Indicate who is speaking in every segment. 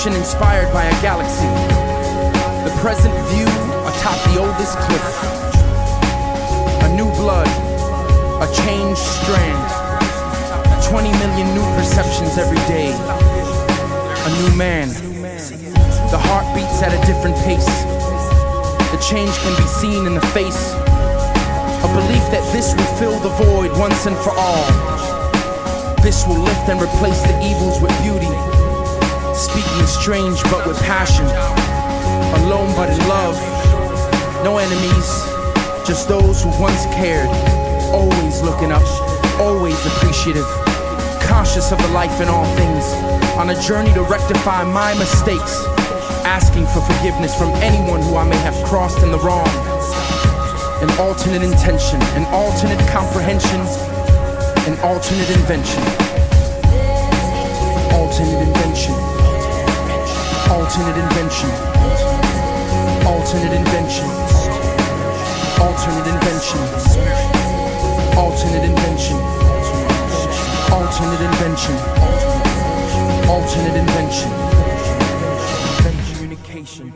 Speaker 1: Invention inspired by a galaxy. The present view atop the oldest cliff. A new blood, a changed strand. 20 million new perceptions every day. A new man. The heart beats at a different pace. The change can be seen in the face. A belief that this will fill the void once and for all. This will lift and replace the evils with beauty. Speaking strange but with passion. Alone but in love. No enemies, just those who once cared. Always looking up, always appreciative. Conscious of the life in all things. On a journey to rectify my mistakes. Asking for forgiveness from anyone who I may have crossed in the wrong. An alternate intention, an alternate comprehension, an alternate invention. Alternate invention. Alternate invention. Alternate invention. Alternate invention. Alternate invention. Alternate invention. Alternate invention. Communication.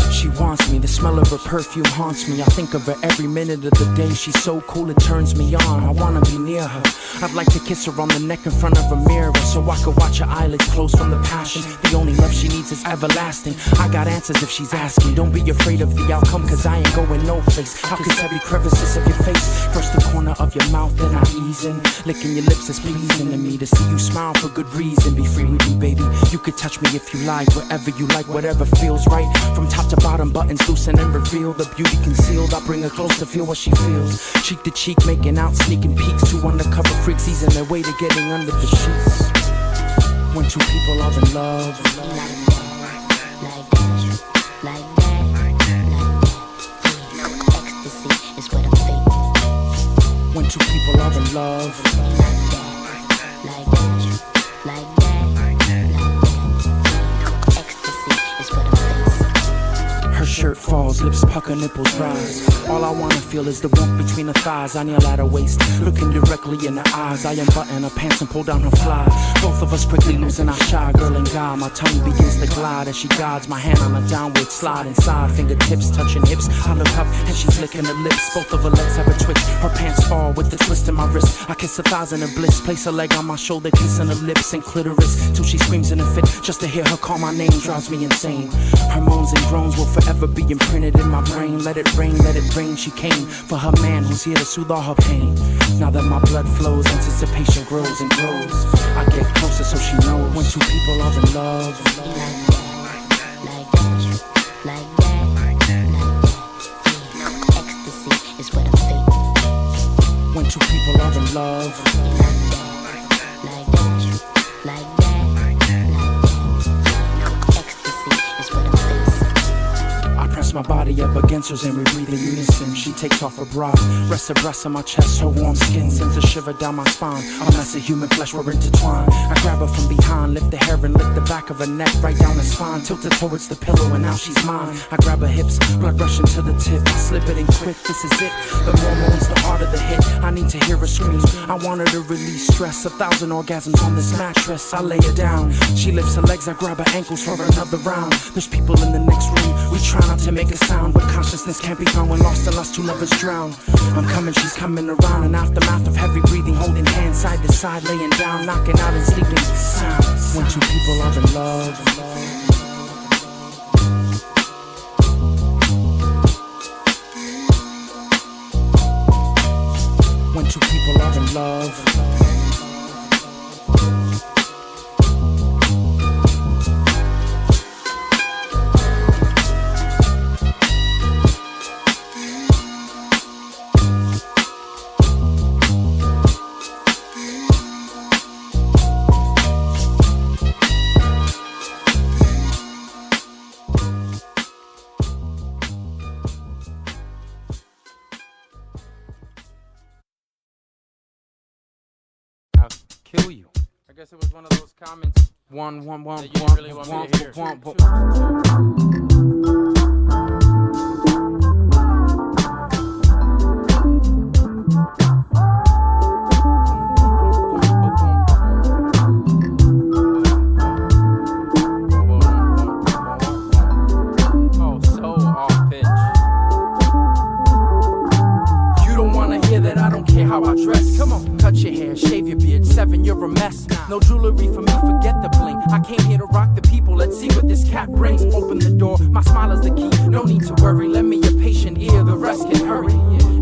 Speaker 1: She wants me, the smell of her perfume haunts me. I think of her every minute of the day. She's so cool, it turns me on. I wanna be near her. I'd like to kiss her on the neck in front of a mirror, so I could watch her eyelids close from the passion. The only love she needs is everlasting. I got answers if she's asking. Don't be afraid of the outcome, cause I ain't going no place. I'll kiss every crevices of your face. First the corner of your mouth, then I ease in. Licking your lips is pleasing to me. To see you smile for good reason. Be free with me, baby. You could touch me if you like. Wherever you like, whatever feels right. From top to bottom, buttons loosen and reveal the beauty concealed. I bring her close to feel what she feels. Cheek to cheek, making out sneaking peeks. Two undercover freaks easing their way to getting under the sheets. When two people are in love, like ecstasy is what I'm feeling. When two people are in love, like shirt falls, lips pucker, nipples rise. All I wanna feel is the warmth between her thighs. I kneel at her waist, looking directly in her eyes. I unbutton her pants and pull down her fly. Both of us quickly losing our shy, girl and guy. My tongue begins to glide as she guides my hand on a downward slide inside. Fingertips touching hips. I look up and she's licking her lips. Both of her legs have a twitch. Her pants fall with the twist in my wrist. I kiss her thighs in her bliss. Place her leg on my shoulder, kissing her lips and clitoris till she screams in a fit. Just to hear her call my name drives me insane. Her moans and groans will forever be imprinted in my brain. Let it rain, she came for her man who's here to soothe all her pain. Now that my blood flows, anticipation grows and grows. I get closer so she knows when two people are in love. Like that. Ecstasy is what I'm feeling. When two people are in love. Like that. Press my body up against hers and we breathe in unison. She takes off her bra, rests her breasts on my chest. Her warm skin sends a shiver down my spine. A mess of human flesh, we're intertwined. I grab her from behind, lift the hair and lick the back of her neck, right down her spine. Tilted towards the pillow and now she's mine. I grab her hips, blood rushing to the tip. I slip it in quick, this is it. The more moans, the harder the hit. I need to hear her scream. I want her to release stress. 1,000 orgasms on this mattress. I lay her down. She lifts her legs, I grab her ankles for another round. There's people in the next room. We try not to make a sound, but consciousness can't be found when lost and lost two lovers drown. I'm coming, she's coming around. An aftermath of heavy breathing, holding hands side to side, laying down, knocking out and sleeping sounds. When two people are in love. When two people are in love. guess it was one of those comments. One, that you didn't really want me to hear. Oh, so off pitch. You don't wanna hear that, I don't care how I dress. Come on, cut your hair, shave your beard, 7, you're a mess. No jewelry for me, forget the bling. I came here to rock the people, let's see what this cat brings. Open the door, my smile is the key, no need to worry. Lend me your patient ear, the rest can hurry.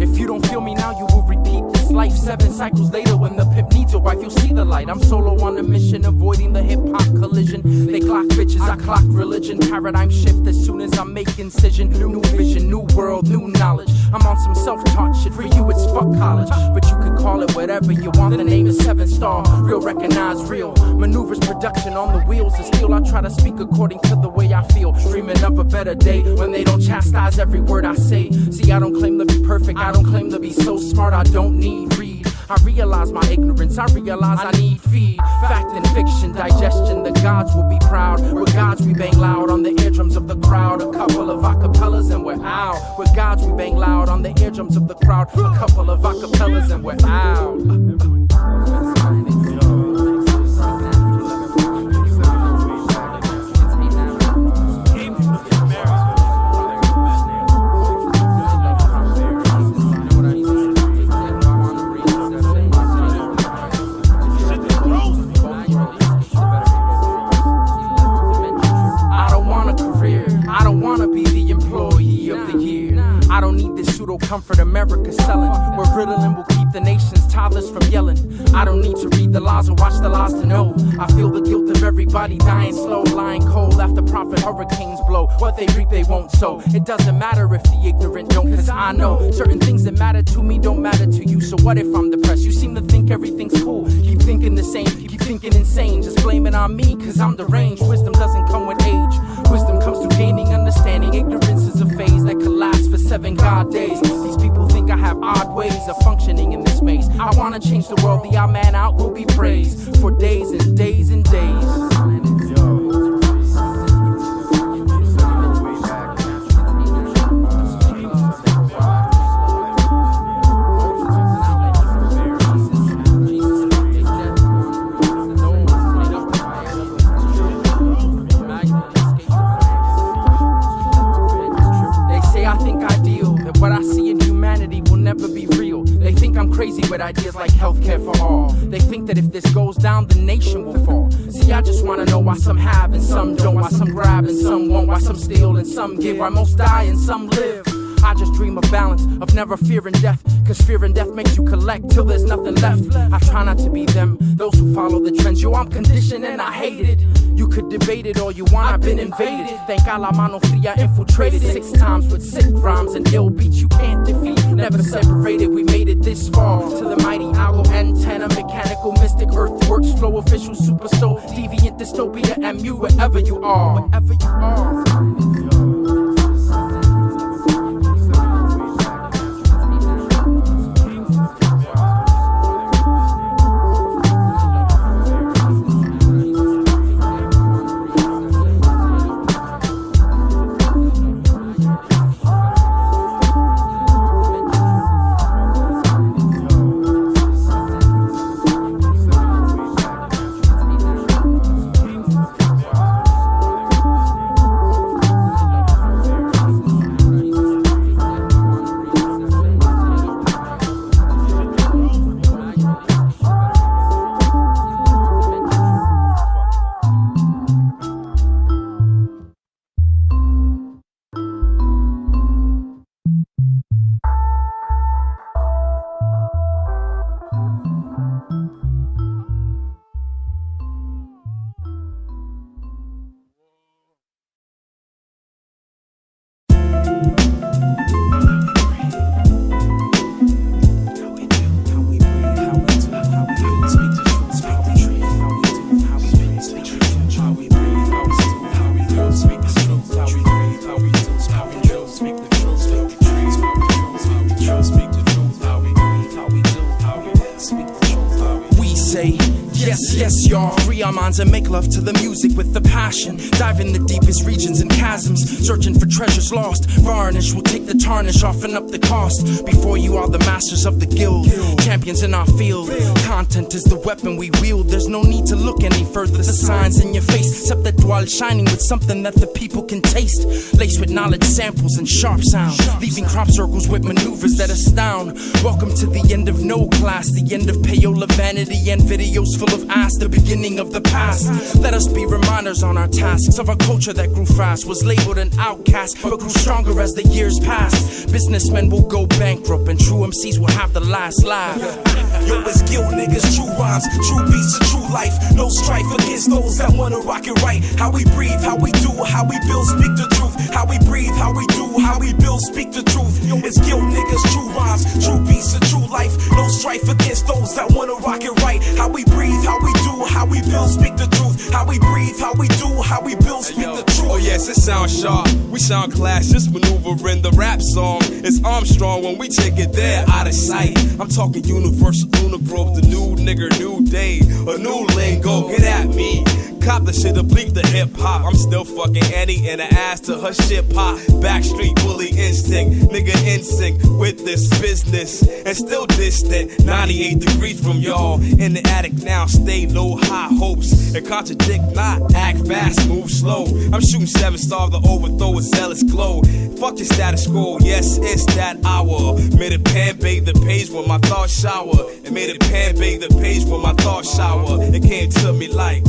Speaker 1: If you don't feel me now, you will repeat this life. 7 cycles later, when the pimp needs a wife, you'll see the light. I'm solo on a mission, avoiding the hip-hop collision. They clock bitches, I clock religion. Paradigm shift as soon as I make incision. New vision, new world, new knowledge. I'm on some self-taught shit, for you it's fuck college. But you could call it whatever you want, the name is 7 Star. Real recognize real, maneuvers production on the wheels of steel. I try to speak according to the way I feel, dreaming of a better day when they don't chastise every word I say. See, I don't claim to be perfect, I don't claim to be so smart, I don't need read. I realize my ignorance, I realize I need feed. Fact and fiction, digestion, the gods will be proud. With gods we bang loud on the eardrums of the crowd. A couple of acapellas and we're out. With gods we bang loud on the eardrums of the crowd. A couple of acapellas and we're out. Comfort America selling, where Ritalin will keep the nation's toddlers from yelling. I don't need to read the laws or watch the laws to know. I feel the guilt of everybody dying slow, lying cold after prophet hurricanes blow. What they reap they won't sow. It doesn't matter if the ignorant don't, cause I know certain things that matter to me don't matter to you. So what if I'm depressed? You seem to think everything's cool. Keep thinking the same, keep thinking insane. Just blame it on me cause I'm deranged. Wisdom doesn't come with age. Wisdom comes through gaining understanding. Ignorance is a phase that could last for 7 God days. These people think I have odd ways of functioning in this maze. I wanna change the world, the odd man out will be praised for days and days and days. With ideas like healthcare for all. They think that if this goes down, the nation will fall. See, I just wanna know why some have and some don't, why some grab and some won't, why some steal and some give, why most die and some live. I just dream of balance, of never fearing death, cause fear and death makes you collect till there's nothing left. I try not to be them, those who follow the trends. Yo, I'm conditioned and I hate it. You could debate it all you want, I've been invaded. Thank Allah Mano Fria infiltrated 6 times with sick rhymes and ill beats you can't defeat. Never separated, we made it this far. To the mighty algo antenna, mechanical mystic, earthworks, flow official, super soul, deviant dystopia, MU, wherever you are. Wherever you are. free our minds and make love to the music with the passion. Dive in the deepest regions and chasms, searching for treasures lost. Varnish will take the tarnish off and up the cost. Before you are the masters of the guild, champions in our field. Content is the weapon we wield. There's no need to look any further. The signs in your face, except that dual shining with something that the people can taste. Laced with knowledge, samples, and sharp sound, leaving crop circles with maneuvers that astound. Welcome to the end of no class, the end of payola vanity and videos full of ass, the beginning of the past. Let us be reminders on our tasks of a culture that grew fast, was labeled an outcast, but grew stronger as the years passed. Businessmen will go bankrupt and true MCs will have the last laugh.
Speaker 2: Yo, it's guilt niggas, true rhymes, true beats, and true life. No strife against those that wanna rock it right. How we breathe, how we do, how we build, speak the truth. How we breathe, how we do, how we build, speak the truth. Yo, it's guilt niggas, true rhymes, true beats, and true life. No strife against those that wanna rock it right. How we breathe, how we do, how we build, speak the truth. How we breathe, how we do, how we build, speak the truth.
Speaker 3: Oh yes, it sounds sharp. We sound class, just maneuvering the rap song. It's Armstrong when we take it there, out of sight. I'm talking universal lunar growth, the new nigger, new day, a new lingo. Get at me. Cop the shit to bleep the hip-hop. I'm still fucking Annie in the ass to her shit pop. Backstreet bully instinct, nigga in sync with this business. And still distant, 98 degrees from y'all. In the attic now, stay low, high hopes. And contradict not, act fast, move slow. I'm shooting 7-star, the overthrow a zealous glow. Fuck your status quo, yes, it's that hour. Made it pan bathe the page when my thoughts shower. And made it pan bathe the page when my thoughts shower. It came to me like,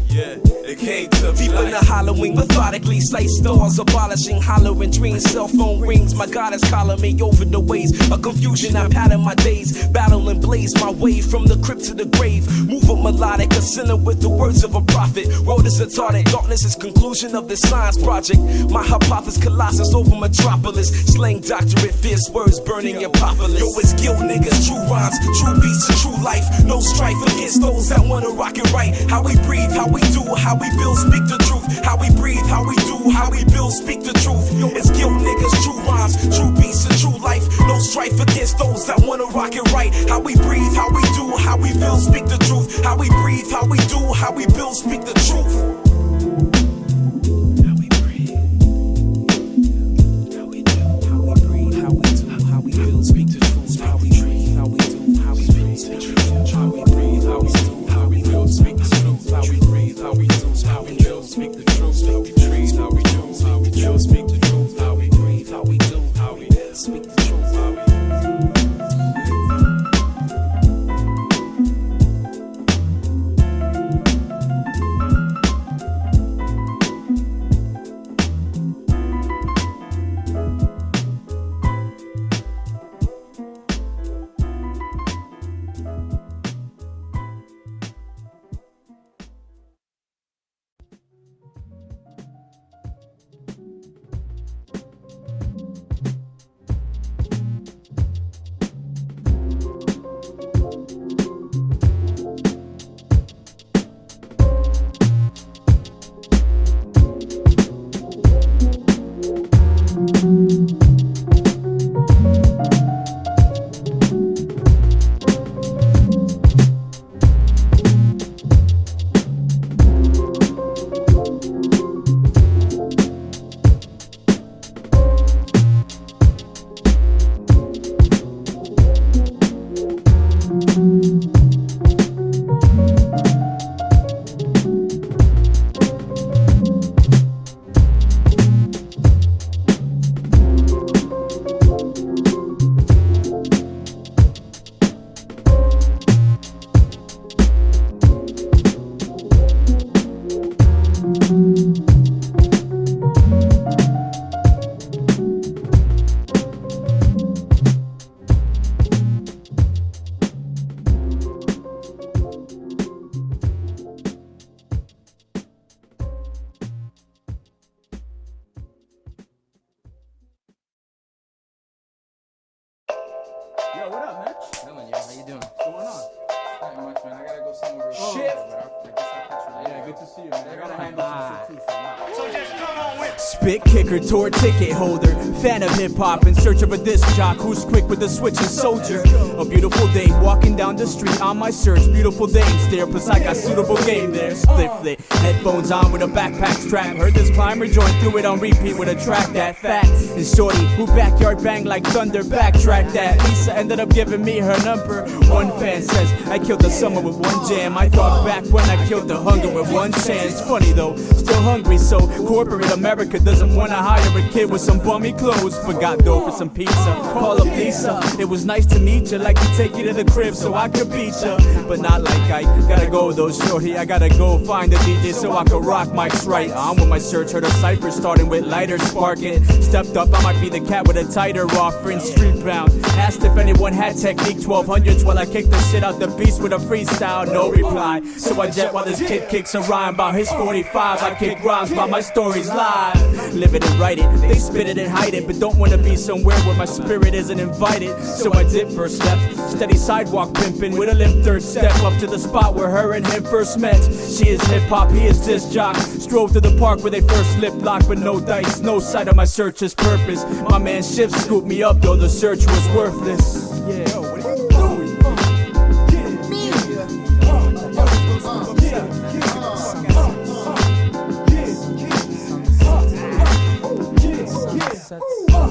Speaker 3: yeah, it came to me.
Speaker 2: Deep in the Halloween, methodically slice stars, abolishing hollering dreams, cell phone rings. My God is calling me over the ways of confusion. I pattern my days, battle and blaze my way from the crypt to the grave. Move up melodic, a sinner with the words of a prophet. World is retarded, darkness is conclusion of this science project. My hypothesis colossus over metropolis. Slang doctorate, fierce words burning your populace. Yo, it's guilt niggas, true rhymes, true beats, and true life. No strife against those that wanna rock it right. How we breathe, how we do, how we build, speak the truth. How we breathe, how we do, how we build, speak the truth. Yo, it's guilt niggas, true rhymes, true beats, and true life. No strife against those that wanna rock it right. How we breathe, how we do, how we build, speak the truth. How we breathe, how we do, how we build, speak the truth. How we breathe, how we do, how we breathe, how we do, how we build, speak the truth. How we breathe, how we do, how we build, speak the truth. How we breathe, how we do, how we build, speak the truth. How we breathe, how we do, how we build, speak the truth. How we breathe, how we do, how we build, speak the truth. How we breathe, how we do, how we build, speak the truth.
Speaker 1: Yo, what up, man? Chillin', yo. How you doing? What's going on? Not much, man. I gotta go somewhere. Shift. But I guess I'll catch you
Speaker 4: Yeah, good to see you, man. I gotta handle some shit too,
Speaker 2: So just come on with
Speaker 5: Spit kicker, tour ticket holder, fan of hip-hop in search of a disc jock who's quick with the switch and soldier. A beautiful day, walking down the street on my search, beautiful dame stare, plus I got suitable game there. Split flit, headphones on with a backpack strap, heard this climber joint, threw it on repeat with a track that fat. And shorty, who backyard bang like thunder, backtrack that. Lisa ended up giving me her number. One fan says, I killed the summer with one jam. I thought back when I killed the hunger with one chance. Funny though, still hungry, so corporate America doesn't wanna hire a kid with some bummy clothes. Forgot dough for some pizza. Call up Lisa. It was nice to meet you. Like to take you to the crib so I could beat you. But not like I gotta go though, shorty. I gotta go find the DJ so I could rock mics right. On with my search, heard a cipher starting with lighter sparking. Stepped up, I might be the cat with a tighter offering. Street bound. Asked if anyone had technique 1200s while I kicked the shit out the beast with a freestyle. No reply. So I jet while this kid kicks a rhyme about his 45. I kick rhymes while my story's live. Live it and write it, they spit it and hide it, but don't wanna be somewhere where my spirit isn't invited. So I did first step, steady sidewalk pimping with a limp third step up to the spot where her and him first met. She is hip-hop, he is disc jock. Strove to the park where they first lip locked, but no dice, no sight of my search's purpose. My man Shiv scooped me up though the search was worthless. Yeah. What are you doing?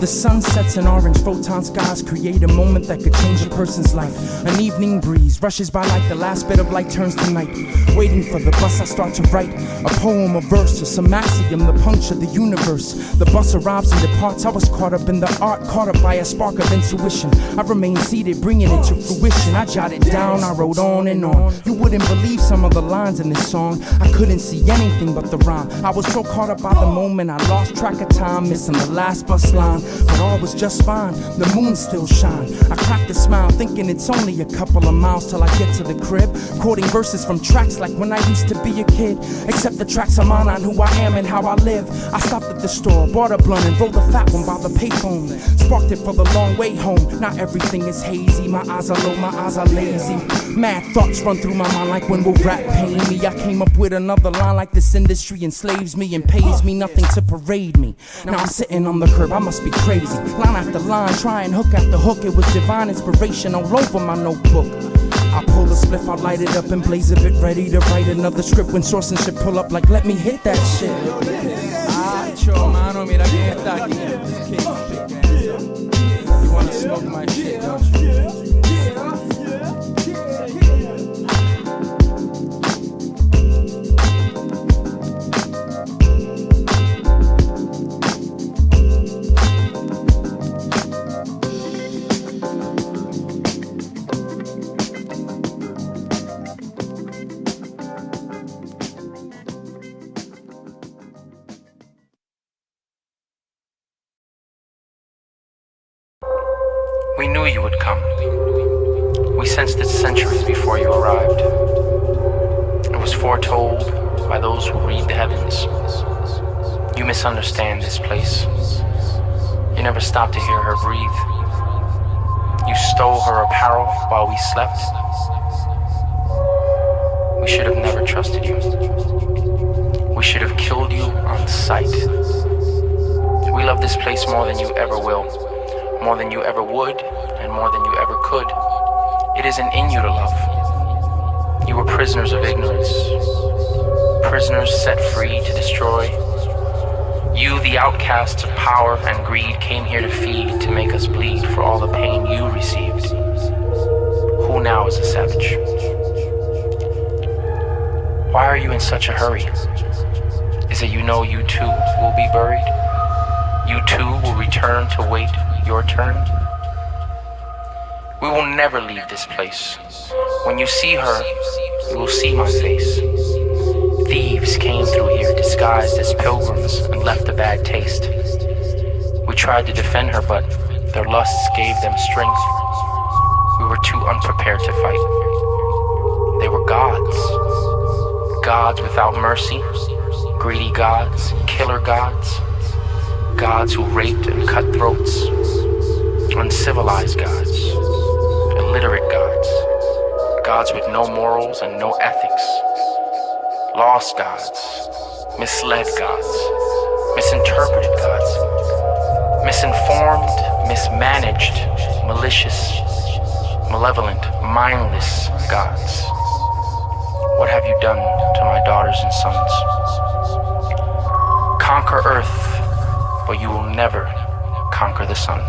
Speaker 1: The sun sets in orange photon skies, create a moment that could change a person's life. An evening breeze rushes by like the last bit of light turns to night. Waiting for the bus, I start to write a poem, a verse, or some axiom, the puncture the universe. The bus arrives and departs. I was caught up in the art, caught up by a spark of intuition. I remained seated, bringing it to fruition. I jotted down, I wrote on and on. You wouldn't believe some of the lines in this song. I couldn't see anything but the rhyme. I was so caught up by the moment, I lost track of time, missing the last bus line. But all was just fine, the moon still shine. I cracked a smile, thinking it's only a couple of miles till I get to the crib. Quoting verses from tracks like when I used to be a kid. Except the tracks are mine on who I am and how I live. I stopped at the store, bought a blunt and rolled a fat one by the payphone. Sparked it for the long way home. Not everything is hazy, my eyes are low, my eyes are lazy. Mad thoughts run through my mind like when will rap pay me. I came up with another line like this industry enslaves me and pays me nothing to parade me. Now I'm sitting on the curb, I must be crazy. Line after line, trying hook after hook. It was divine inspiration all over my notebook. I pull the spliff, I light it up and blaze a bit, ready to write another script when Soarse and shit pull up like let me hit that shit. Acho, mano, mira quién está aquí. You wanna smoke my shit, don't you?
Speaker 6: We knew you would come. We sensed it centuries before you arrived. It was foretold by those who read the heavens. You misunderstand this place. You never stopped to hear her breathe. You stole her apparel while we slept. We should have never trusted you. We should have killed you on sight. We love this place more than you ever will. More than you ever would, and more than you ever could. It isn't in you to love. You were prisoners of ignorance. Prisoners set free to destroy. You, the outcasts of power and greed, came here to feed, to make us bleed for all the pain you received. Who now is a savage? Why are you in such a hurry? Is it you know you too will be buried? You too will return to wait your turn? We will never leave this place. When you see her, you will see my face. Thieves came through here disguised as pilgrims and left a bad taste. We tried to defend her, but their lusts gave them strength. We were too unprepared to fight. They were gods. Gods without mercy. Greedy gods, killer gods. Gods who raped and cut throats. Uncivilized gods. Illiterate gods. Gods with no morals and no ethics. lost gods, misled gods, misinterpreted gods, misinformed, mismanaged, malicious, malevolent, mindless gods. What have you done to my daughters and sons? Conquer earth, but you will never conquer the sun.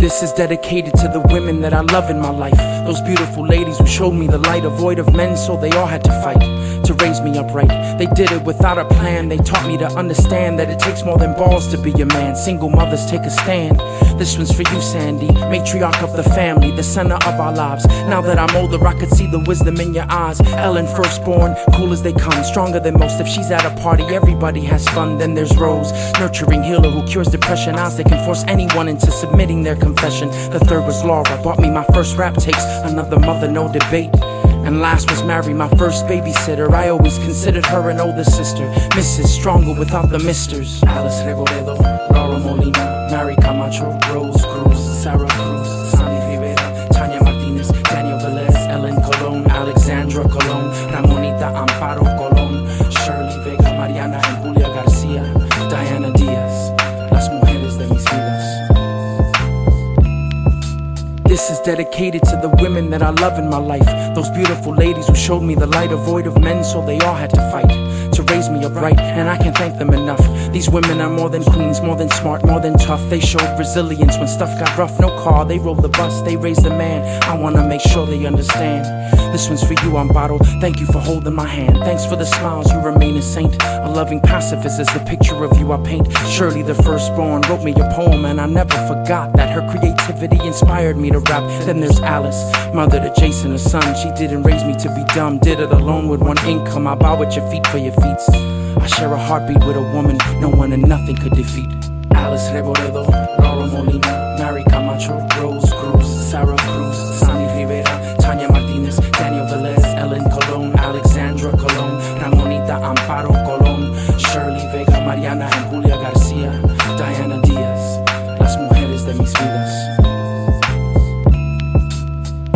Speaker 1: This is dedicated to the women that I love in my life. Those beautiful ladies who showed me the light, void of men, so they all had to fight to raise me upright. They did it without a plan. They taught me to understand that it takes more than balls to be a man. Single mothers take a stand. This one's for you, Sandy, matriarch of the family, the center of our lives. Now that I'm older, I could see the wisdom in your eyes. Ellen, firstborn, cool as they come, stronger than most. If she's at a party, everybody has fun. Then there's Rose, nurturing healer who cures depression. Eyes that can force anyone into submitting their confession. The third was Laura, bought me my first rap tapes. Another mother, no debate. And last was Mary, my first babysitter. I always considered her an older sister. Mrs. Stronger without the misters. Alice Reboredo, Laura Molina, Mary Camacho, Rose Cruz, Sarah Cruz, Sunny Rivera, Tanya Martinez, Daniel Velez, Ellen Colon, Alexandra Colon, Ramonita Amparo Colon, Shirley Vega, Mariana and Julia Garcia, Diana Diaz, las mujeres de mis vidas. This is dedicated to the women that I love in my life. Those beautiful ladies who showed me the light, void of men, so they all had to fight to raise me upright, and I can't thank them enough. These women are more than queens, more than smart, more than tough. They showed resilience when stuff got rough. No car, they rolled the bus, they raised the man. I wanna make sure they understand. This one's for you, Amparo. Thank you for holding my hand. Thanks for the smiles, you remain a saint. A loving pacifist is the picture of you I paint. Shirley, the firstborn, wrote me a poem, and I never forgot that her creativity inspired me to rap. Then there's Alice, mother to Jason, her son. She didn't raise me to be dumb, did it alone with one income. I bow at your feet for your feats. I share a heartbeat with a woman no one and nothing could defeat. Alice Reboredo, Laura Molina, Mary Camacho, Rose Cruz, Sarah Cruz, Sunny Rivera, Tanya Martinez, Daniel Velez, Ellen Colon, Alexandra Colon, Ramonita Amparo Colon, Shirley Vega, Mariana and Julia Garcia, Diana Diaz, las mujeres de mis vidas.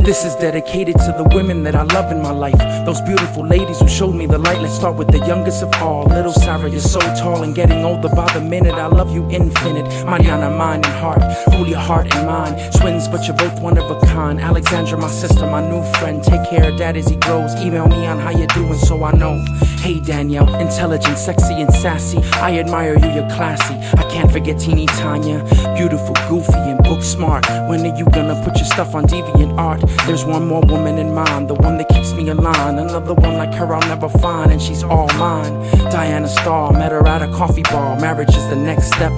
Speaker 1: This is dedicated to the women that I love in my life. Those beautiful ladies who showed me the light. Let's start with the youngest of all. Little Sarah, you're so tall and getting older by the minute. I love you infinite. Mariana, mind and heart. Julia, heart and mind. Twins, but you're both one of a kind. Alexandra, my sister, my new friend. Take care of dad as he grows. Email me on how you're doing so I know. Hey Danielle, intelligent, sexy and sassy. I admire you, you're classy. I can't forget teeny Tanya. Beautiful, goofy and book smart. When are you gonna put your stuff on DeviantArt? There's one more woman in mind, the one that keeps me in line. Another one like her I'll never find, and she's all mine. Diana Starr, met her at a coffee bar. Marriage is the next step.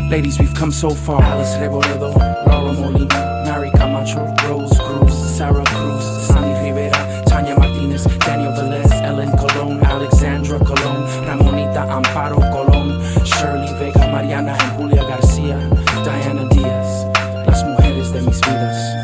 Speaker 1: Ladies, we've come so far. Alice Reboredo, Laura Molina, Mary Camacho, Rose Cruz, Sarah Cruz, Sunny Rivera, Tanya Martinez, Daniel Velez, Ellen Colon, Alexandra Colon, Ramonita Amparo Colon, Shirley Vega, Mariana and Julia Garcia, Diana Diaz, las mujeres de mis vidas.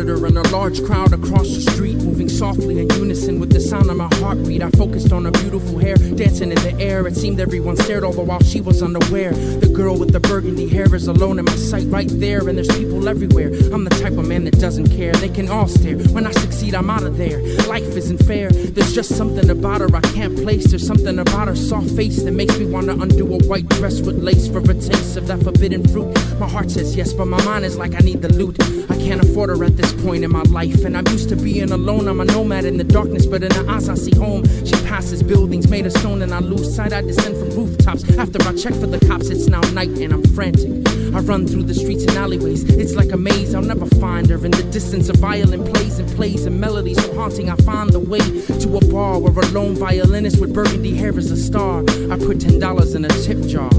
Speaker 1: spotted her in a large crowd across the street, moving softly in unison with the sound of my heartbeat. I focused on her beautiful hair, dancing in the air. It seemed everyone stared, all the while she was unaware. The girl with the burgundy hair is alone in my sight right there, and there's people everywhere. I'm the type of man that doesn't care. They can all stare. When I succeed, I'm out of there. Life isn't fair. There's just something about her I can't place. There's something about her soft face that makes me want to undo a white dress with lace for a taste of that forbidden fruit. My heart says yes, but my mind is like I need the loot. I can't afford her at this point in my life, and I'm used to being alone. I'm a nomad in the darkness, but in her eyes I see home. She passes buildings made of stone and I lose sight. I descend from rooftops. After I check for the cops, it's now night and I'm frantic. I run through the streets and alleyways. It's like a maze, I'll never find her. In the distance a violin plays and melodies so haunting. I find the way to a bar where a lone violinist with burgundy hair is a star. I put $10 in a tip jar.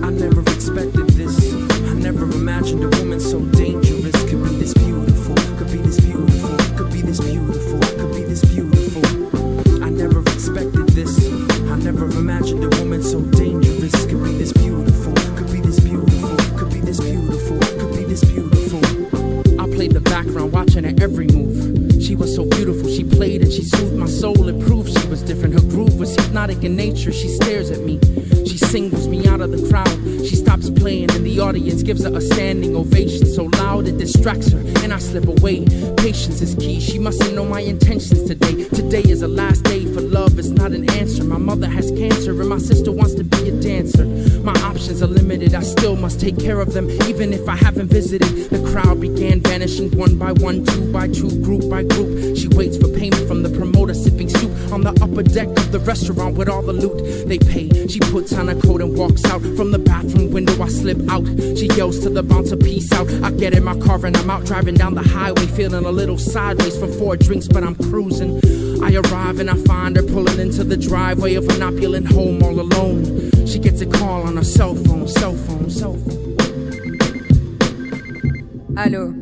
Speaker 1: I never expected this. I never imagined a woman so dangerous could be this beautiful, could be this beautiful, could be this beautiful, could be this beautiful. I never expected this. I never imagined a woman so dangerous could be this beautiful, could be this beautiful, could be this beautiful, could be this beautiful. I played the background watching her every move. She was so beautiful, she played and she soothed my soul. It proved she was different, her groove was hypnotic in nature. She stares at me, she singles me out of the crowd. She stops playing and the audience gives her a standing ovation. So loud it distracts her and I slip away. Patience is key, she mustn't know my intentions today. Today is the last day for love, it's not an answer. My mother has cancer and my sister wants to be a dancer. My options are limited, I still must take care of them, even if I haven't visited. The crowd began vanishing one by one, two by two, group by group. She waits for payment from the promoter, sipping soup on the upper deck of the restaurant with all the loot. They pay, she puts on a coat and walks out. From the bathroom window I slip out. She yells to the bouncer, peace out. I get in my car and I'm out driving down the highway, feeling a little sideways from 4 drinks, but I'm cruising. I arrive and I find her pulling into the driveway of an opulent home all alone. She gets a call on her cell phone.
Speaker 7: Allô,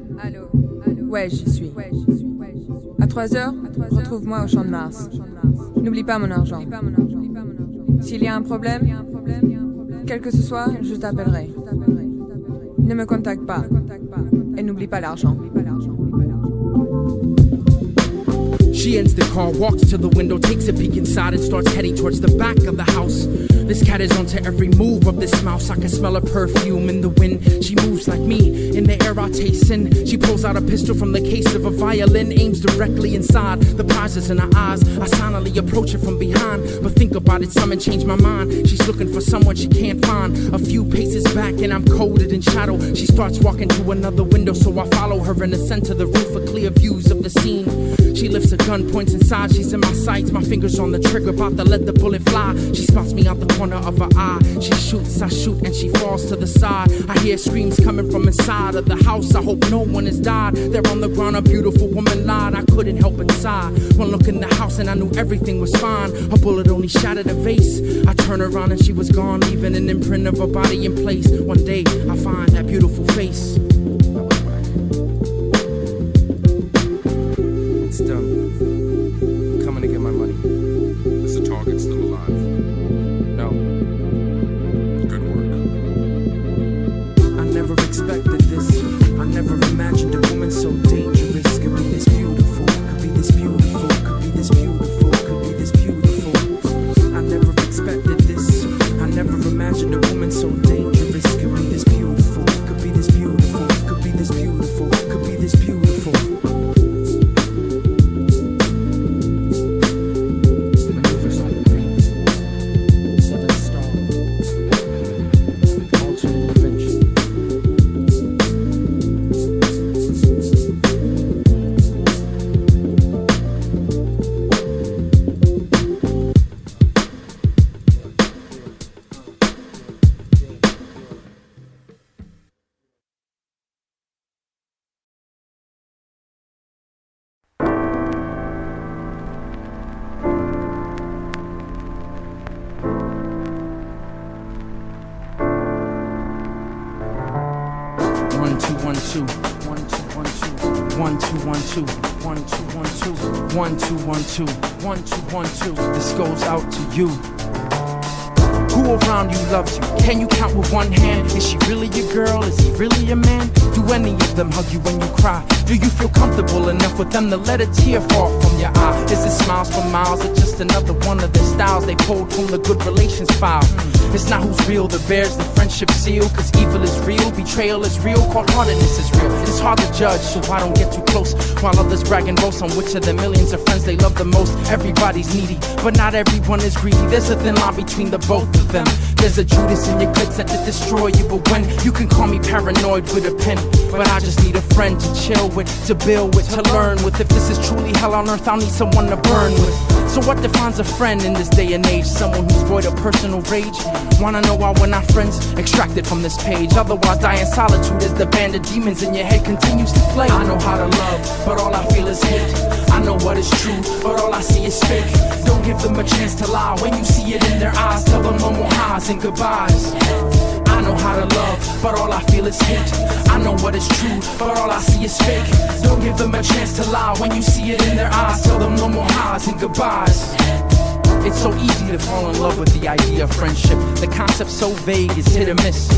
Speaker 7: ouais, j'y suis. À 3h, retrouve-moi au Champ de Mars. N'oublie pas mon argent. S'il y a un problème, quel que ce soit, je t'appellerai. Ne me contacte pas. Et n'oublie pas l'argent.
Speaker 1: She ends the car, walks to the window, takes a peek inside and starts heading towards the back of the house. This cat is onto every move of this mouse. I can smell her perfume in the wind. She moves like me, in the air I taste sin. She pulls out a pistol from the case of a violin, aims directly inside. The prizes in her eyes, I silently approach her from behind. But think about it, something changed my mind. She's looking for someone she can't find. A few paces back and I'm coated in shadow. She starts walking to another window, so I follow her and ascend to the roof for clear views of the scene. She lifts a gun, points inside, she's in my sights. My fingers on the trigger, about to let the bullet fly. She spots me out the corner of her eye. She shoots, I shoot, and she falls to the side. I hear screams coming from inside of the house. I hope no one has died. There on the ground, a beautiful woman lied. I couldn't help but sigh. One look in the house and I knew everything was fine. A bullet only shattered a vase. I turned around and she was gone, leaving an imprint of her body in place. One day, I find that beautiful face.
Speaker 3: It's done. I'm coming to get my money. Is the target still alive?
Speaker 1: No.
Speaker 3: Good work.
Speaker 1: I never expected this. I never imagined a woman so dangerous could be this beautiful, could be this beautiful, could be this beautiful, could be this beautiful. I never expected this. I never imagined a woman so dangerous could be this beautiful, could be this beautiful, could be this beautiful, could be this beautiful. Maneuvers on the beat. 7-star. Alternate invention. One, two, one, two. 1, 2, 1, 2. 1, 2, 1, 2. 1, 2, 1, 2. 1, 2, 1, 2. 1, 2, 1, 2. This goes out to you. Who Who around you loves you? Can you count with one hand? Is she really your girl? Is he really a man? Do any of them hug you when you cry? Do you feel comfortable enough with them to let a tear fall from your eye? Is it smiles for miles or just another one of their styles they pulled from the good relations file? It's not who's real that bears the friendship seal, cause evil is real, betrayal is real, cold-heartedness is real. It's hard to judge, so I don't get too close, while others brag and boast on which of the millions of friends they love the most. Everybody's needy, but not everyone is greedy. There's a thin line between the both of them. There's a Judas in your cliques that to destroy you, but when you can call me paranoid with a pen, but I just need a friend to chill with, to build with, to learn with. If this is truly hell on earth, I'll need someone to burn with. So what defines a friend in this day and age? Someone who's void of personal rage? Wanna know why we're not friends? Extracted from this page. Otherwise die in solitude as the band of demons in your head continues to play. I know how to love, but all I feel is hate. I know what is true, but all I see is fake. Don't give them a chance to lie. When you see it in their eyes, tell them no more highs and goodbyes. I know how to love, but all I feel is hate. I know what is true, but all I see is fake. Don't give them a chance to lie. When you see it in their eyes, tell them no more highs and goodbyes. It's so easy to fall in love with the idea of friendship. The concept's so vague, it's hit or miss.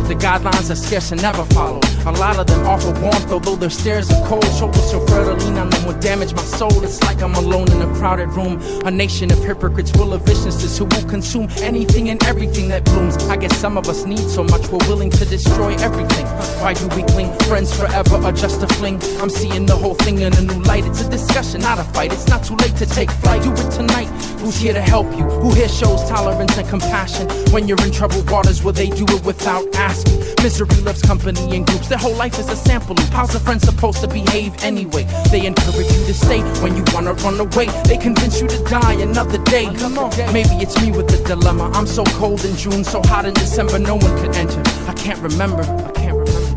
Speaker 1: The guidelines are scarce and never followed. A lot of them offer warmth, although their stares are cold. Shoulders so frail to lean on them would damage my soul. It's like I'm alone in a crowded room. A nation of hypocrites full of viciousness who will consume anything and everything that blooms. I guess some of us need so much we're willing to destroy everything. Why do we cling? Friends forever or just a fling? I'm seeing the whole thing in a new light. It's a discussion, not a fight. It's not too late to take flight. Do it tonight. Who's here to help you? Who here shows tolerance and compassion? When you're in troubled waters, will they do it without asking? Misery loves company in groups. Their whole life is a sample loop. How's a friend supposed to behave anyway? They encourage you to stay when you wanna run away. They convince you to die another day. Come on, maybe it's me with the dilemma. I'm so cold in June, so hot in December, no one could enter. I can't remember.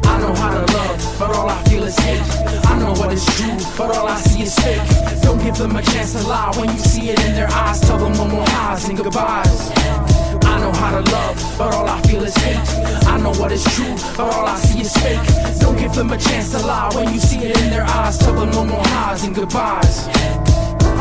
Speaker 1: I know how to love, but all I feel is hate. I know what is true, but all I see is fake. Don't give them a chance to lie. When you see it in their eyes, tell them no more highs and goodbyes. I know how to love, but all I feel is hate. I know what is true, but all I see is fake. Don't give them a chance to lie. When you see it in their eyes, tell them no more highs and goodbyes.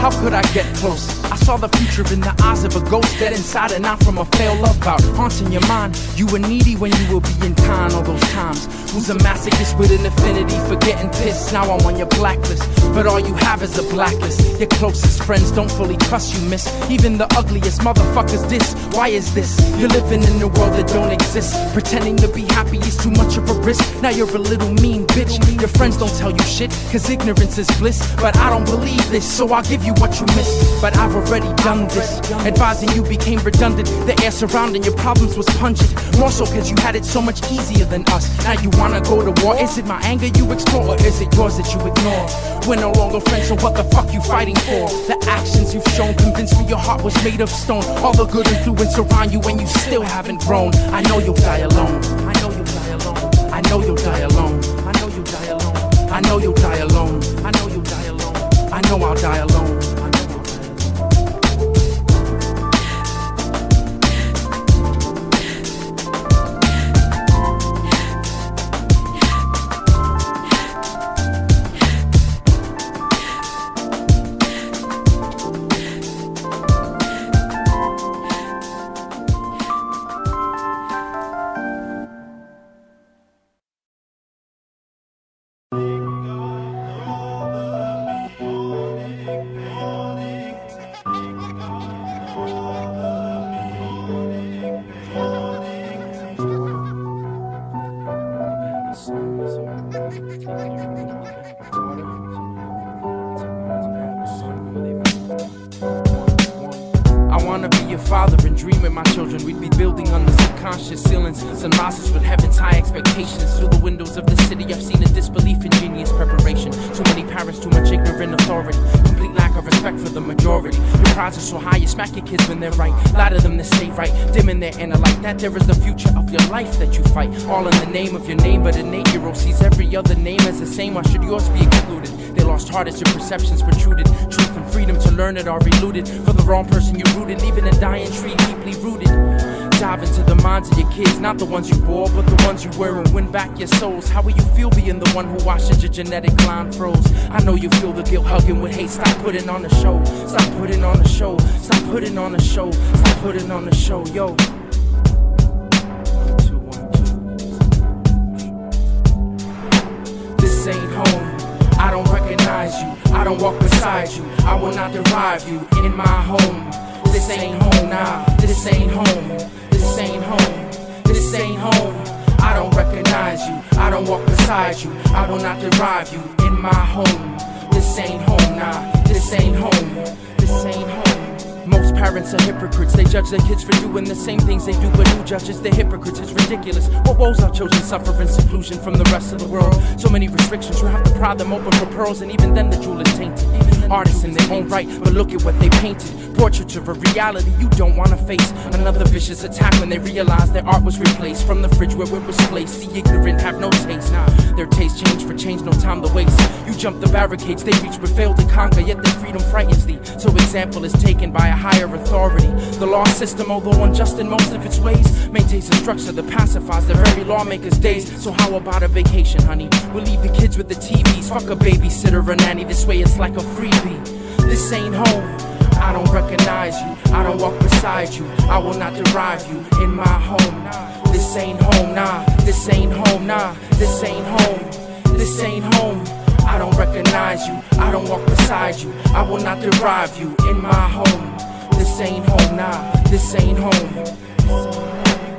Speaker 1: How could I get close? I saw the future in the eyes of a ghost, dead inside and out from a failed love bout, haunting your mind. You were needy when you were being kind all those times. Who's a masochist with an affinity for getting pissed? Now I'm on your blacklist, but all you have is a blacklist. Your closest friends don't fully trust you, miss. Even the ugliest motherfuckers diss. Why is this? You're living in a world that don't exist. Pretending to be happy is too much of a risk. Now you're a little mean bitch. Your friends don't tell you shit, cause ignorance is bliss. But I don't believe this, so I'll give you what you missed. But I've already done this. Advising you became redundant. The air surrounding your problems was pungent. More so cause you had it so much easier than us. Now you wanna go to war. Is it my anger you explore, or is it yours that you ignore? We're no longer friends, so what the fuck you fighting for? The actions you've shown convinced me your heart was made of stone. All the good influence around you and you still haven't grown. I know you'll die alone. I know you'll die alone. I know you'll die alone. I know you'll die alone. I know you'll die alone. I know you'll die alone. I know I'll die alone. Father and dream with my children, we'd be building on the subconscious ceilings. Sunrises with heaven's high expectations. Through the windows of the city I've seen a disbelief in genius preparation. Too many parents, too much ignorant authority. Complete lack of respect for the majority. Your prides are so high, you smack your kids when they're right. Lie to them to stay right, dimming their inner light. That there is the future of your life that you fight. All in the name of your name, but an 8-year-old sees every other name as the same. Why should yours be excluded? They lost heart as your perceptions protruded. Truth and freedom to learn it are eluded. For the wrong person you rooted, leaving a dying tree deeply rooted. Dive into the minds of your kids, not the ones you bore, but the ones you were, and win back your souls. How will you feel being the one who watches your genetic line froze? I know you feel the guilt hugging with hate. Stop putting on the show. Stop putting on the show. Stop putting on the show. Stop putting on the show, yo. don't walk beside you, I will not derive you in my home. This ain't home, nah, this ain't home. This ain't home, this ain't home. I don't recognize you, I don't walk beside you, I will not derive you in my home. This ain't home, nah, this ain't home. This ain't home. Most parents are hypocrites, they judge their kids for doing the same things they do, but who judges the hypocrites? It's ridiculous. What woes our children suffer in seclusion from the rest of the world? So many restrictions, you have to pry them open for pearls, and even then the jewel is tainted. Artists in their own right, but look at what they painted. Portraits of a reality you don't want to face. Another vicious attack when they realize their art was replaced from the fridge where it was placed. The ignorant have no taste, nah, their taste changed for change, no time to waste. You jump the barricades they reach but fail to conquer, yet their freedom frightens thee. So example is taken by a higher authority. The law system, although unjust in most of its ways, maintains a structure that pacifies the very lawmakers' days. So how about a vacation, honey? We'll leave the kids with the TVs, fuck a babysitter or nanny. This way it's like a freebie. This ain't home, I don't recognize you, I don't walk beside you, I will not derive you in my home. This ain't home, nah, this ain't home, nah, this ain't home. This ain't home, I don't recognize you, I don't walk beside you, I will not derive you in my home. This ain't home, nah, this ain't home.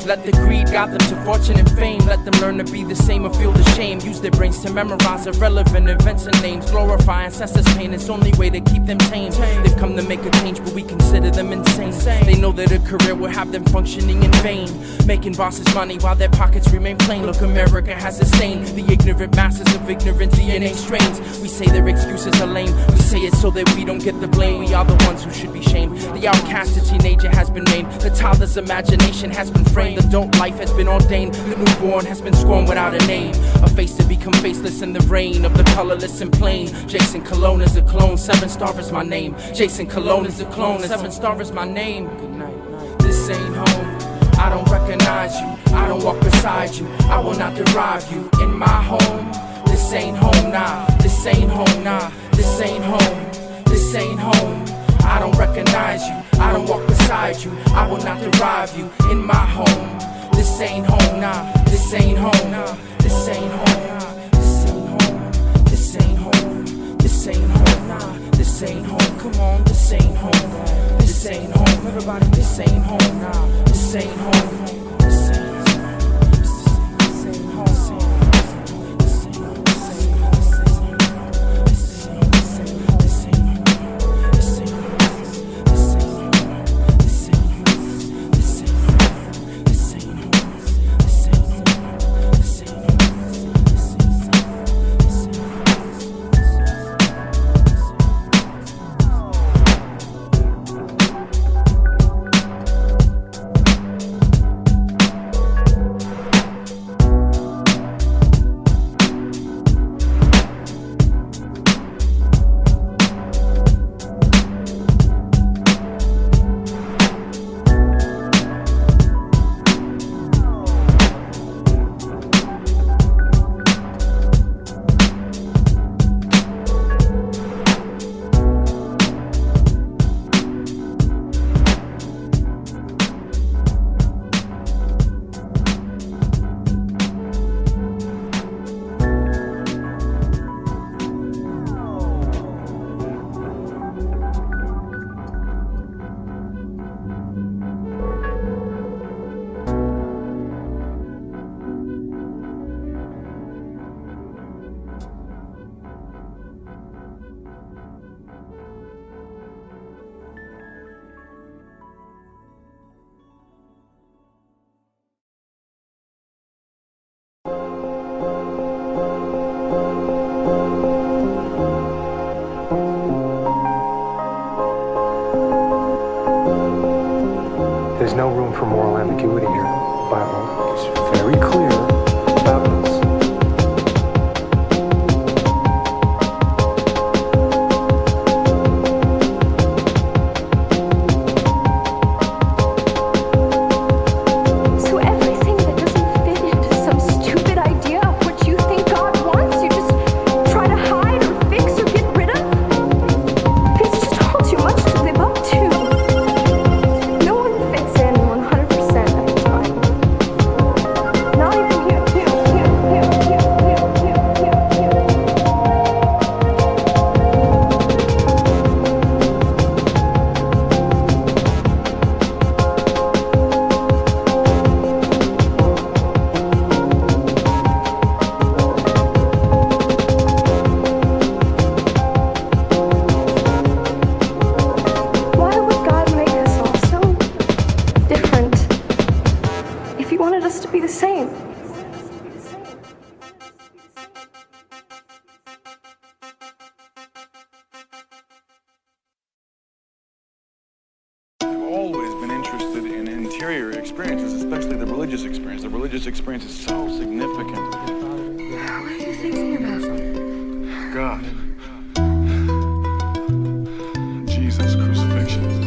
Speaker 1: Let the greed guide them to fortune and fame. Let them learn to be the same or feel the shame. Use their brains to memorize irrelevant events and names. Glorify ancestors' pain, it's the only way to keep them tame. They've come to make a change, but we consider them insane. They know that a career will have them functioning in vain, making bosses money while their pockets remain plain. Look, America has a stain, the ignorant masses of ignorant DNA strains. We say their excuses are lame, we say it so that we don't get the blame. We are the ones who should be shamed. The outcasted teenager has been named, the toddler's imagination has been framed. Adult life has been ordained, the newborn has been scorned without a name. A face to become faceless in the reign of the colorless and plain. Jason Cologne is a clone, 7-star is my name. Jason Cologne is a clone, 7-star is my name. Good night. This ain't home, I don't recognize you, I don't walk beside you, I will not derive you in my home. This ain't home, nah, this ain't home, nah, this ain't home. This ain't home, I don't recognize you, I don't walk beside you, I will not derive you in my home. This ain't home, nah, this ain't home, nah, this ain't home, nah, this ain't home, this ain't home, this ain't home, nah, this ain't home, come on, this ain't home, this ain't home, everybody, this ain't home, nah, this ain't home.
Speaker 8: There's no room for moral ambiguity here. The Bible is very clear about this.
Speaker 9: So everything that doesn't fit into some stupid idea of what you think God wants, you just try to hide or fix or get rid of? It's just all too much to live up to. No one fits in 100% of the time.
Speaker 10: religious experience is so significant.
Speaker 9: What are you thinking about?
Speaker 10: God. Jesus, crucifixion.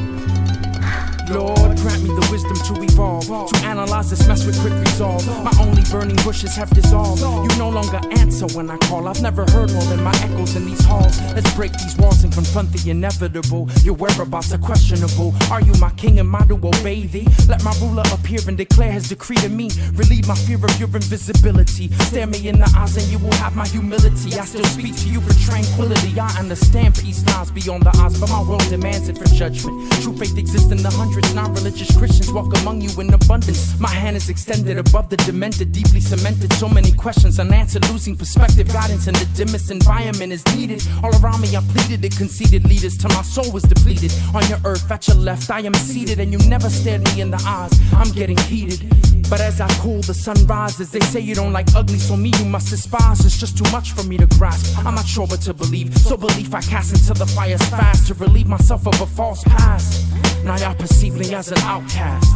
Speaker 1: Lord, grant me the wisdom to evolve, to analyze this mess with quick resolve. My only burning bushes have dissolved. You no longer answer when I call. I've never heard more than my echoes in these halls. Let's break these walls and confront the inevitable. Your whereabouts are questionable. Are you my king and am I to obey thee? Let my ruler appear and declare his decree to me. Relieve my fear of your invisibility. Stare me in the eyes and you will have my humility. I still speak to you for tranquility. I understand peace lies beyond the odds, but my world demands it for judgment. True faith exists in the hundreds. Non-religious Christians walk among you in abundance. My hand is extended above the demented, deeply cemented. So many questions unanswered, losing perspective. Guidance in the dimmest environment is needed. All around me I pleaded it, conceded leaders till my soul was depleted. On your earth at your left I am seated, and you never stared me in the eyes. I'm getting heated, but as I cool the sun rises. They say you don't like ugly, so me you must despise. It's just too much for me to grasp. I'm not sure what to believe, so belief I cast into the fire's fast to relieve myself of a false past. Now y'all perceive me as an outcast.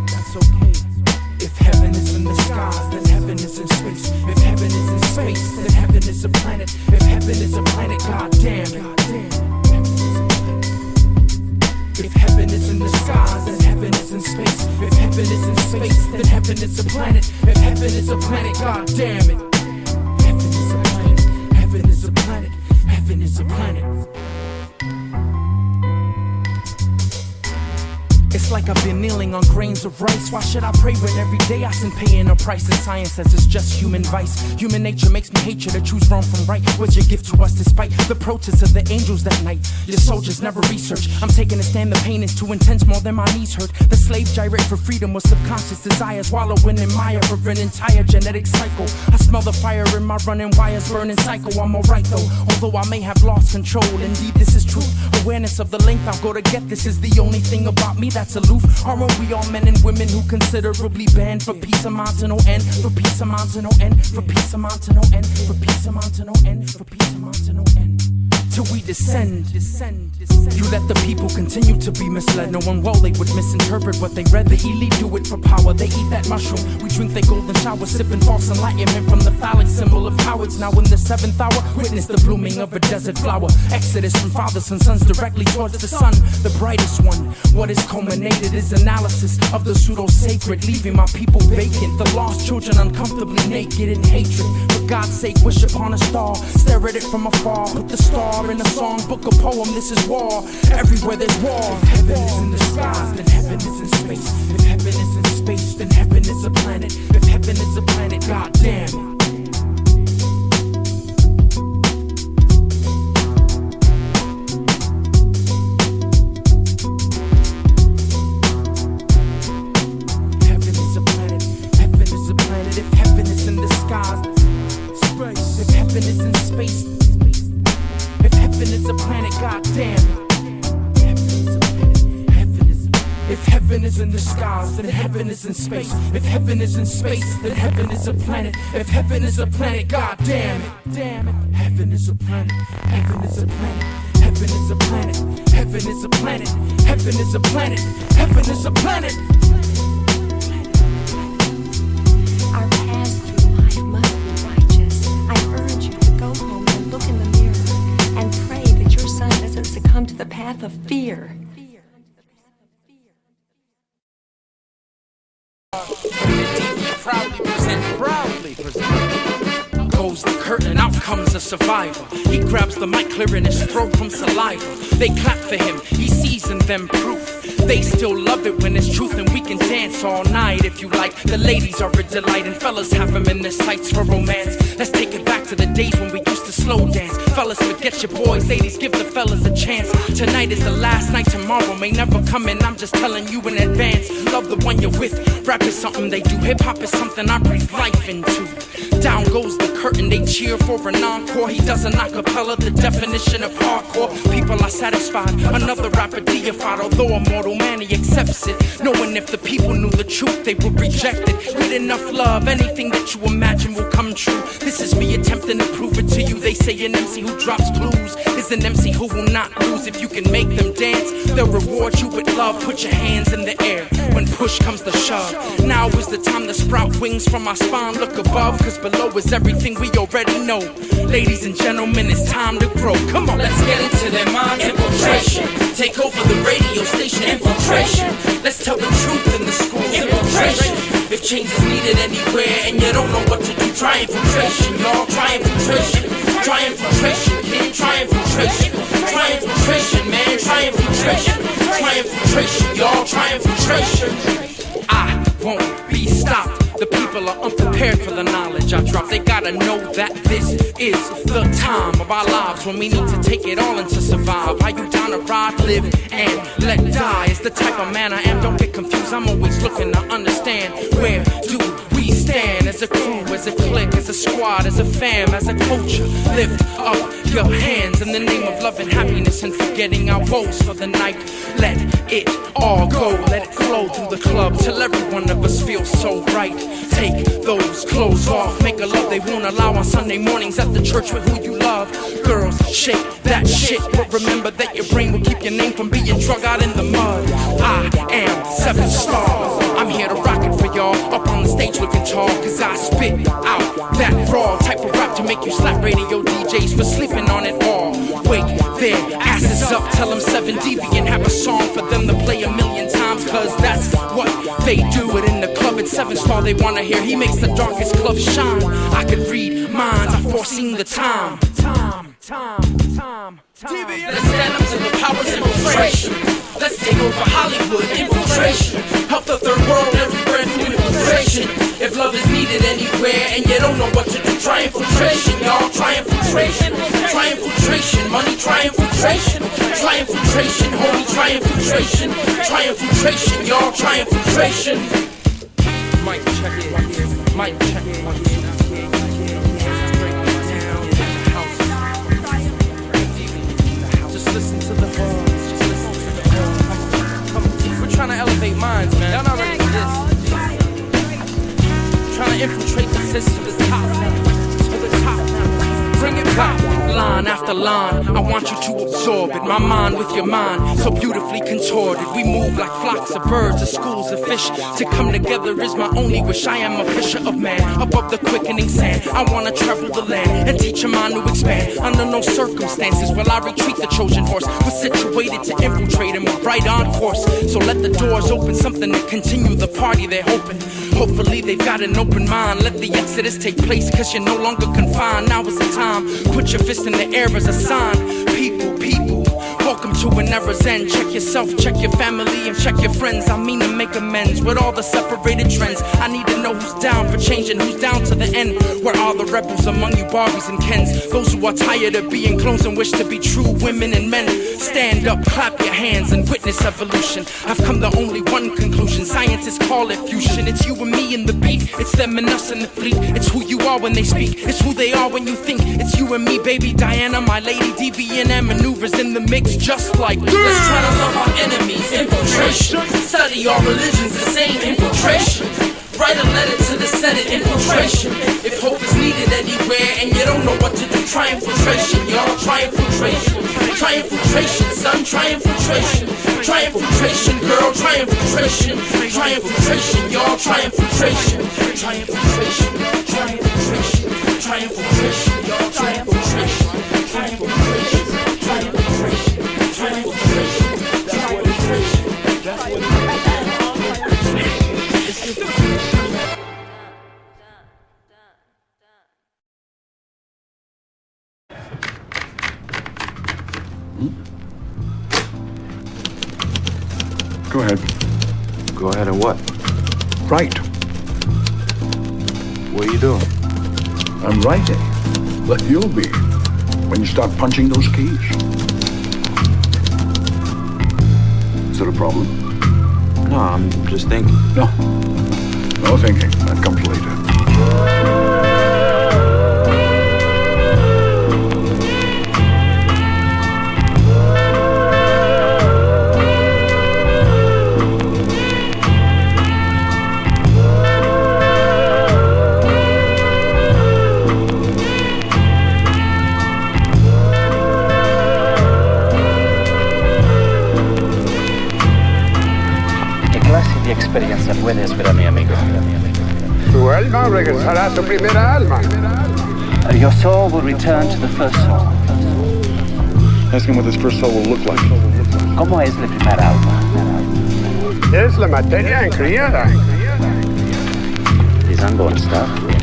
Speaker 1: That's okay. If heaven is in the skies, then heaven is in space. If heaven is in space, then heaven is a planet. If heaven is a planet, god damn it. If heaven is in the skies, then heaven is in space. If heaven is in space, then heaven is a planet. If heaven is a planet, god damn it. Heaven is a planet. Heaven is a planet. Heaven is a planet. It's like I've been kneeling on grains of rice. Why should I pray when every day I sin paying a price? And science says it's just human vice. Human nature makes me hate you to choose wrong from right. What's your gift to us despite the protests of the angels that night? Your soldiers never research. I'm taking a stand, the pain is too intense, more than my knees hurt. The slave gyrate for freedom with subconscious desires, wallowing in mire for an entire genetic cycle. I smell the fire in my running wires, burning cycle. I'm alright though, although I may have lost control. Indeed, this is truth. Awareness of the length I'll go to get this is the only thing about me that's aloof. Aren't we all men and women who considerably bend for peace amount to no end? For peace amount to no end. For peace amount to no end. For peace amount to no end. For peace amount to no end. Till we descend. You let the people continue to be misled. Knowing well they would misinterpret what they read. The elite do it for power. They eat that mushroom. We drink their golden shower, sipping false enlightenment from the phallic symbol of cowards. Now in the 7th hour, witness the blooming of a desert flower. Exodus from fathers and sons directly towards the sun, the brightest one. What is culminated is analysis of the pseudo-sacred, leaving my people vacant. The lost children uncomfortably naked in hatred. For God's sake, wish upon a star. Stare at it from afar. Put the star in a song, book, a poem. This is war. Everywhere there's war. If heaven is in the skies, then heaven is in space. If heaven is in space, then heaven is a planet. If heaven is a planet, god damn it. Then heaven is in space. If heaven is in space, then heaven is a planet. If heaven is a planet, god damn it. Damn it. Heaven is a planet. Heaven is a planet. Heaven is a planet. Heaven is a planet. Heaven is a planet. Heaven is a planet.
Speaker 9: Our paths through life must be righteous. I urge you to go home and look in the mirror and pray that your son doesn't succumb to the path of fear.
Speaker 1: Proudly present. Goes the curtain, out comes a survivor. He grabs the mic, clearing his throat from saliva. They clap for him, he sees in them proof. They still love it when it's truth, and we can dance all night if you like. The ladies are a delight, and fellas have them in their sights for romance. Let's take it back to the days when we used to slow dance. Fellas, forget your boys, ladies, give the fellas a chance. Tonight is the last night, tomorrow may never come, and I'm just telling you in advance. Love the one you're with, rap is something they do. Hip-hop is something I breathe life into. Down goes the curtain, they cheer for an encore. He does an acapella, the definition of hardcore. People are satisfied, another rapper deified. Although a mortal man, he accepts it, knowing if the people knew the truth, they would reject it. With enough love, anything that you imagine will come true. This is me attempting to prove it to you They say an MC who drops clues is an MC who will not lose. If you can make them dance, they'll reward you with love. Put your hands in the air when push comes to shove. Now is the time to sprout wings from our spine. Look above, cause below is everything we already know. Ladies and gentlemen, it's time to grow. Come on, let's get into their minds. Infiltration, take over the radio station. Infiltration, let's tell the truth in the schools. Infiltration, if change is needed anywhere and you don't know what to do, try infiltration, y'all. Try infiltration, try infiltration, kid. Try infiltration, try infiltration, man. Try infiltration, try infiltration, y'all. Try infiltration. I won't be stopped. The people are unprepared for the knowledge I drop. They gotta know that this is the time of our lives when we need to take it all in to survive. Are you down to ride, live, and let die? It's the type of man I am, don't get confused. I'm always looking to understand where do we stand as a crew, as a clique, as a squad, as a fam, as a culture. Lift up your hands in the name of love and happiness and forgetting our woes for the night. Let it all go, let it flow through the club till every one of us feels so right. Take those clothes off, make a love they won't allow on Sunday mornings at the church with who you love. Girls, shake that shit, but remember that your brain will keep your name from being drug out in the mud. I am 7 stars, I'm here to rock it for y'all. Up on the stage looking tall, cause I spit out that raw type of rap to make you slap radio DJs for sleeping on it all. Wake their asses up, tell them 7DB and have a song for them to play 1,000,000 times, cause that's what they do it in the club. At 7 Star they wanna hear, he makes the darkest club shine. I could read minds, I've foreseen the time. Let's stand up to the powers of infiltration. Let's take over Hollywood, infiltration. Help the third world everywhere through infiltration. If love is needed anywhere and you don't know what to do, try infiltration, y'all. Try infiltration, try infiltration. Money, try infiltration, try infiltration. Homie, try infiltration, try infiltration, y'all. Try infiltration. Mic check it, mic check it. Listen to the horns, just listen to the horns. Come, we're trying to elevate minds, man. Y'all not ready for this. Trying to infiltrate the system to the top now, to the top now. Bring it back, line after line. I want you to absorb it, my mind with your mind, so beautifully contorted. We move like flocks of birds or schools of fish. To come together is my only wish. I am a fisher of man, above the quickening sand. I wanna travel the land and teach a mind to expand. Under no circumstances will I retreat the Trojan horse. We're situated to infiltrate and we're right on course. So let the doors open, something to continue the party they're hoping. Hopefully they've got an open mind. Let the exodus take place, cause you're no longer confined. Now is the time, put your fist in the air as a sign. People, welcome to an era's end. Check yourself, check your family, and check your friends. I mean to make amends with all the separated trends. I need to know who's down for change and who's down to the end. Where are the rebels among you Barbies and Kens? Those who are tired of being clones and wish to be true women and men. Stand up, clap your hands, and witness evolution. I've come to only one conclusion. Scientists call it fusion. It's you and me in the beat. It's them and us in the fleet. It's who you are when they speak. It's who they are when you think. It's you and me, baby Diana, my lady. DVNM maneuvers in the mix just like this. Let's try to love our enemies. Infiltration. Study all religions the same. Infiltration. Write a letter to the Senate. Infiltration. If hope is needed anywhere and you don't know what to do, try infiltration, y'all. Try infiltration. Try infiltration, son. Try infiltration. Try infiltration, girl. Try infiltration. Try infiltration, y'all. Try infiltration. Try infiltration. Try infiltration. Try infiltration, y'all. Try infiltration. Try infiltration. Try infiltration. Try infiltration. That's what it is. That's what it is.
Speaker 11: Go ahead.
Speaker 12: Go ahead and what?
Speaker 11: Write.
Speaker 12: What are you doing?
Speaker 11: I'm writing. But you'll be when you start punching those keys. Is there a problem?
Speaker 12: No, I'm just thinking.
Speaker 11: No. No thinking. That comes later.
Speaker 13: puedes ver a mi amigo.
Speaker 14: Su alma regresará a su primera alma.
Speaker 13: Your soul will return to the first soul.
Speaker 10: Ask him what this first soul will look like.
Speaker 13: ¿Cómo es la primera alma?
Speaker 14: Es la materia increada.
Speaker 13: Is unborn stuff.